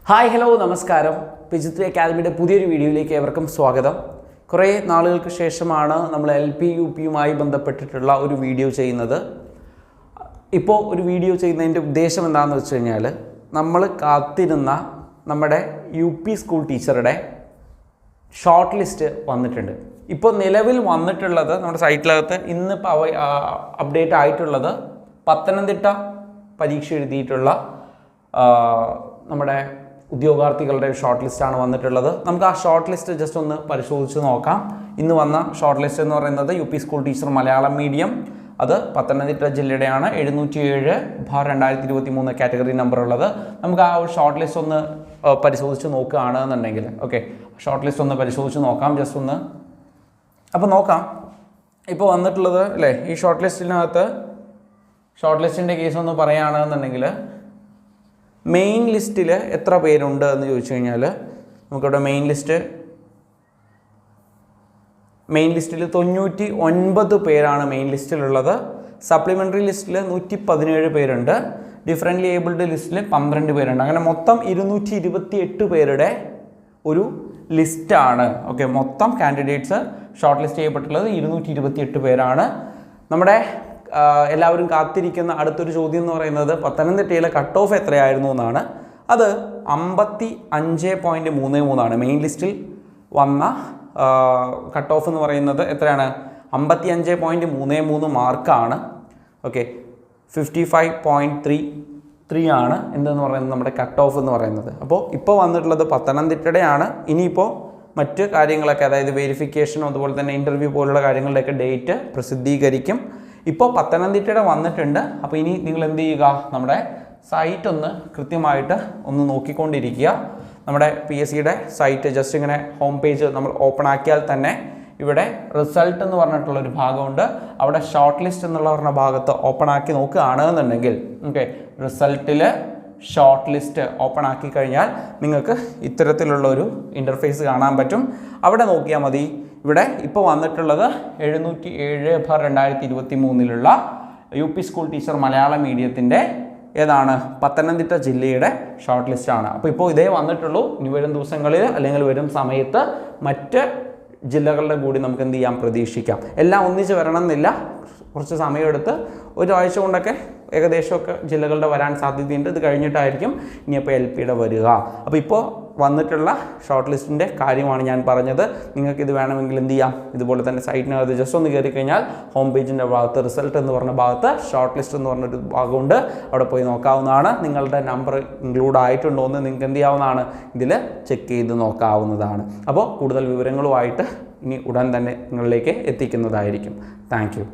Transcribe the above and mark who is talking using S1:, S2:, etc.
S1: Hi hello നമസ്കാരം. പിജിത്രി അക്കാദമിയുടെ പുതിയൊരു വീഡിയോയിലേക്ക് ഏവർക്കും സ്വാഗതം. കുറേ നാളുകൾക്ക് ശേഷമാണ് നമ്മൾ LP UPയുമായി ബന്ധപ്പെട്ടിട്ടുള്ള ഒരു വീഡിയോ ചെയ്യുന്നത്. ഇപ്പോൾ ഒരു വീഡിയോ ചെയ്യുന്നതിൻ്റെ ഉദ്ദേശം എന്താണെന്ന് വെച്ച് കഴിഞ്ഞാൽ, നമ്മൾ കാത്തിരുന്ന നമ്മുടെ UP സ്കൂൾ ടീച്ചറുടെ ഷോർട്ട് ലിസ്റ്റ് വന്നിട്ടുണ്ട്. ഇപ്പോൾ നിലവിൽ വന്നിട്ടുള്ളത് നമ്മുടെ സൈറ്റിനകത്ത് ഇന്നിപ്പോൾ അപ്ഡേറ്റ് ആയിട്ടുള്ളത് പത്തനംതിട്ട പരീക്ഷ എഴുതിയിട്ടുള്ള നമ്മുടെ ഉദ്യോഗാർത്ഥികളുടെ ഷോർട്ട് ലിസ്റ്റാണ് വന്നിട്ടുള്ളത്. നമുക്ക് ആ ഷോർട്ട് ലിസ്റ്റ് ജസ്റ്റ് ഒന്ന് പരിശോധിച്ച് നോക്കാം. ഇന്ന് വന്ന ഷോർട്ട് ലിസ്റ്റ് എന്ന് പറയുന്നത് UP school teacher Malayalam medium, അത് പത്തനംതിട്ട ജില്ലയുടെയാണ്. 707/2023 കാറ്റഗറി നമ്പർ ഉള്ളത്. നമുക്ക് ആ ഒരു ഷോർട്ട് ലിസ്റ്റ് ഒന്ന് പരിശോധിച്ച് നോക്കുകയാണെന്നുണ്ടെങ്കിൽ ഷോർട്ട് ലിസ്റ്റ് ഒന്ന് പരിശോധിച്ച് നോക്കാം. ജസ്റ്റ് ഒന്ന് അപ്പോൾ നോക്കാം. ഇപ്പോൾ വന്നിട്ടുള്ളത് അല്ലേ, ഈ ഷോർട്ട് ലിസ്റ്റിൻ്റെ കേസ് ഒന്ന് പറയുകയാണെന്നുണ്ടെങ്കിൽ, മെയിൻ ലിസ്റ്റിൽ എത്ര പേരുണ്ട് എന്ന് ചോദിച്ചു കഴിഞ്ഞാൽ, നമുക്കിവിടെ മെയിൻ ലിസ്റ്റിൽ 99 പേരാണ് മെയിൻ ലിസ്റ്റിലുള്ളത്. സപ്ലിമെൻ്ററി ലിസ്റ്റിൽ 117 പേരുണ്ട്. ഡിഫറൻ്റ്ലി ഏബിൾഡ് ലിസ്റ്റിൽ 12 പേരുണ്ട്. അങ്ങനെ മൊത്തം 228 പേരുടെ ഒരു ലിസ്റ്റാണ്. ഓക്കെ, മൊത്തം കാൻഡിഡേറ്റ്സ് ഷോർട്ട് ലിസ്റ്റ് ചെയ്യപ്പെട്ടുള്ളത് 228 പേരാണ്. നമ്മുടെ എല്ലാവരും കാത്തിരിക്കുന്ന അടുത്തൊരു ചോദ്യം എന്ന് പറയുന്നത് പത്തനംതിട്ടയിലെ കട്ട് ഓഫ് എത്രയായിരുന്നു എന്നാണ്. അത് 55.33 മെയിൻ ലിസ്റ്റിൽ വന്ന കട്ട് ഓഫ് എന്ന് പറയുന്നത് എത്രയാണ്? 55.33 മാർക്കാണ്. ഓക്കെ, 55.33 ആണ് എന്തെന്ന് പറയുന്നത് നമ്മുടെ കട്ട് ഓഫ് എന്ന് പറയുന്നത്. അപ്പോൾ ഇപ്പോൾ വന്നിട്ടുള്ളത് പത്തനംതിട്ടയുടെയാണ്. ഇനിയിപ്പോൾ മറ്റ് കാര്യങ്ങളൊക്കെ, അതായത് വെരിഫിക്കേഷനും അതുപോലെ തന്നെ ഇൻ്റർവ്യൂ പോലുള്ള കാര്യങ്ങളുടെയൊക്കെ ഡേറ്റ് പ്രസിദ്ധീകരിക്കും. ഇപ്പോൾ പത്തനംതിട്ടയുടെ വന്നിട്ടുണ്ട്. അപ്പോൾ ഇനി നിങ്ങൾ എന്ത് ചെയ്യുക, നമ്മുടെ സൈറ്റ് ഒന്ന് കൃത്യമായിട്ട് ഒന്ന് നോക്കിക്കൊണ്ടിരിക്കുക. നമ്മുടെ PSCയുടെ സൈറ്റ് ജസ്റ്റ് ഇങ്ങനെ ഹോം പേജ് നമ്മൾ ഓപ്പൺ ആക്കിയാൽ തന്നെ ഇവിടെ റിസൾട്ട് എന്ന് പറഞ്ഞിട്ടുള്ളൊരു ഭാഗമുണ്ട്. അവിടെ ഷോർട്ട് ലിസ്റ്റ് എന്നുള്ള പറഞ്ഞ ഭാഗത്ത് ഓപ്പൺ ആക്കി നോക്കുകയാണെന്നുണ്ടെങ്കിൽ, ഓക്കെ, റിസൾട്ടിൽ ഷോർട്ട് ലിസ്റ്റ് ഓപ്പൺ ആക്കി കഴിഞ്ഞാൽ നിങ്ങൾക്ക് ഇത്തരത്തിലുള്ള ഒരു ഇൻ്റർഫേസ് കാണാൻ പറ്റും. അവിടെ നോക്കിയാൽ മതി. ഇവിടെ ഇപ്പോൾ വന്നിട്ടുള്ളത് 707/2023 UP സ്കൂൾ ടീച്ചർ മലയാളം മീഡിയത്തിൻ്റെ ഏതാണ്, പത്തനംതിട്ട ജില്ലയുടെ ഷോർട്ട് ലിസ്റ്റാണ്. അപ്പോൾ ഇപ്പോൾ ഇതേ വന്നിട്ടുള്ളൂ. ഇനി വരും ദിവസങ്ങളിൽ അല്ലെങ്കിൽ വരും സമയത്ത് മറ്റ് ജില്ലകളുടെ കൂടി നമുക്ക് എന്ത് ചെയ്യാം, പ്രതീക്ഷിക്കാം. എല്ലാം ഒന്നിച്ച് വരണം എന്നില്ല, കുറച്ച് സമയമെടുത്ത് ഒരാഴ്ച കൊണ്ടൊക്കെ ഏകദേശമൊക്കെ ജില്ലകളുടെ വരാൻ സാധ്യതയുണ്ട്. ഇത് കഴിഞ്ഞിട്ടായിരിക്കും ഇനിയിപ്പോൾ LPയുടെ വരിക. അപ്പോൾ ഇപ്പോൾ വന്നിട്ടുള്ള ഷോർട്ട് ലിസ്റ്റിൻ്റെ കാര്യമാണ് ഞാൻ പറഞ്ഞത്. നിങ്ങൾക്ക് ഇത് വേണമെങ്കിൽ എന്ത് ചെയ്യാം, ഇതുപോലെ തന്നെ സൈറ്റിനകത്ത് ജസ്റ്റ് ഒന്ന് കയറി കഴിഞ്ഞാൽ ഹോം പേജിൻ്റെ ഭാഗത്ത് റിസൾട്ട് എന്ന് പറഞ്ഞ ഭാഗത്ത് ഷോർട്ട് ലിസ്റ്റ് എന്ന് പറഞ്ഞൊരു ഭാഗമുണ്ട്. അവിടെ പോയി നോക്കാവുന്നതാണ്. നിങ്ങളുടെ നമ്പർ ഇൻക്ലൂഡ് ആയിട്ടുണ്ടോ എന്ന് നിങ്ങൾക്ക് എന്ത് ചെയ്യാവുന്നതാണ്, ഇതിൽ ചെക്ക് ചെയ്ത് നോക്കാവുന്നതാണ്. അപ്പോൾ കൂടുതൽ വിവരങ്ങളുമായിട്ട് ഇനി ഉടൻ തന്നെ നിങ്ങളിലേക്ക് എത്തിക്കുന്നതായിരിക്കും. Thank you.